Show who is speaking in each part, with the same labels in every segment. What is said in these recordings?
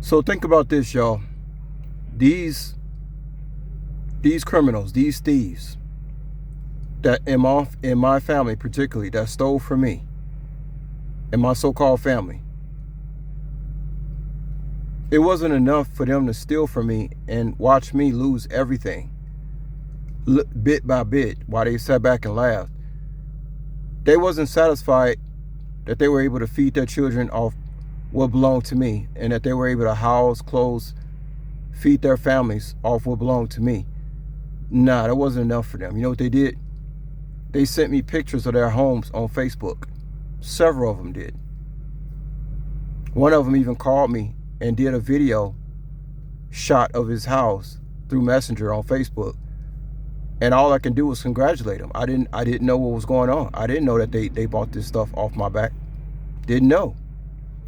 Speaker 1: So think about this, y'all. These criminals, these thieves, that in my family particularly, that stole from me, in my so-called family, it wasn't enough for them to steal from me and watch me lose everything, bit by bit, while they sat back and laughed. They wasn't satisfied that they were able to feed their children off what belonged to me, and that they were able to house, clothes, feed their families off what belonged to me. Nah, that wasn't enough for them. You know what they did? They sent me pictures of their homes on Facebook. Several of them did. One of them even called me and did a video shot of his house through Messenger on Facebook. And all I can do was congratulate him. I didn't know what was going on. I didn't know that they bought this stuff off my back. Didn't know.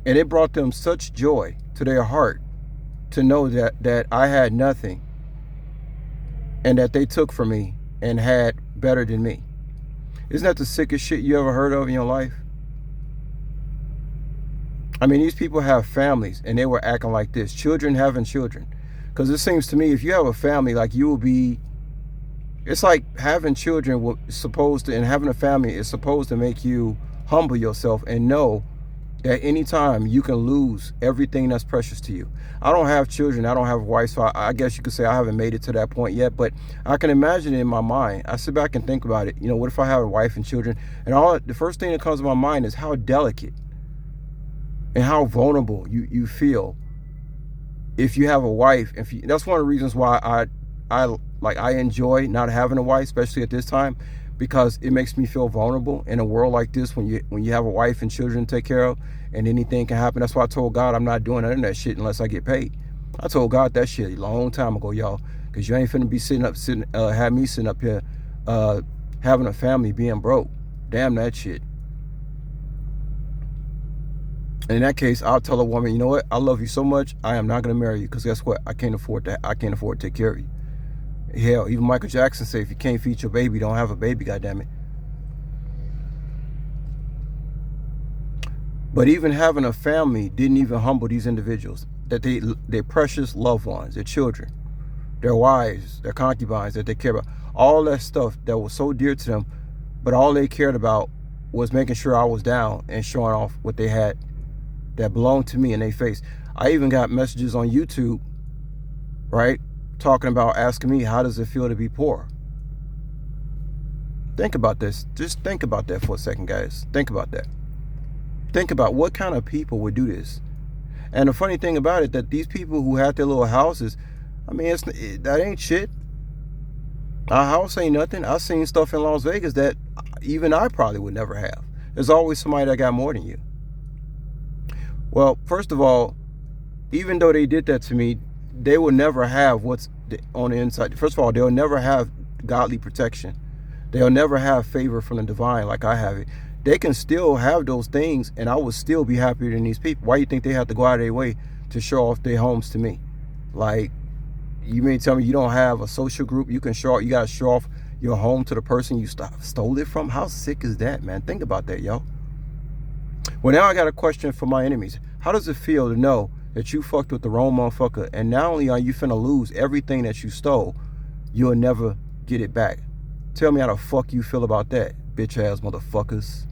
Speaker 1: And it brought them such joy to their heart to know that I had nothing and that they took from me and had better than me. Isn't that the sickest shit you ever heard of in your life? I mean, these people have families and they were acting like this. Children having children. Because it seems to me, if you have a family, like you will be, it's like having children and having a family is supposed to make you humble yourself and know that anytime you can lose everything that's precious to you. I don't have children, I don't have a wife, so I guess you could say I haven't made it to that point yet, but I can imagine it in my mind. I sit back and think about it. You know, what if I have a wife and children? And the first thing that comes to my mind is how delicate and how vulnerable you feel if you have a wife. That's one of the reasons why I enjoy not having a wife, especially at this time, because it makes me feel vulnerable in a world like this when you have a wife and children to take care of and anything can happen. That's why I told God I'm not doing none of that shit unless I get paid. I told God that shit a long time ago, y'all, because you ain't finna be have me sitting up here having a family being broke. Damn that shit. In that case, I'll tell a woman, you know what? I love you so much, I am not gonna marry you, because guess what? I can't afford to take care of you. Hell, even Michael Jackson said, if you can't feed your baby, don't have a baby, goddammit. But even having a family didn't even humble these individuals. That their precious loved ones, their children, their wives, their concubines that they care about, all that stuff that was so dear to them, but all they cared about was making sure I was down and showing off what they had that belonged to me in their face. I even got messages on YouTube, right, talking about, asking me, how does it feel to be poor? Think about this. Just think about that for a second, guys. Think about that. Think about what kind of people would do this. And the funny thing about it, that these people who had their little houses, I mean, that ain't shit. Our house ain't nothing. I've seen stuff in Las Vegas that even I probably would never have. There's always somebody that got more than you. Well, first of all, even though they did that to me, they will never have what's on the inside. First of all, they'll never have godly protection. They'll never have favor from the divine like I have it. They can still have those things, and I would still be happier than these people. Why do you think they have to go out of their way to show off their homes to me? Like, you may tell me you don't have a social group. You got to show off your home to the person you stole it from. How sick is that, man? Think about that, y'all. Well, now I got a question for my enemies. How does it feel to know that you fucked with the wrong motherfucker, and not only are you finna lose everything that you stole, you'll never get it back? Tell me how the fuck you feel about that, bitch ass motherfuckers.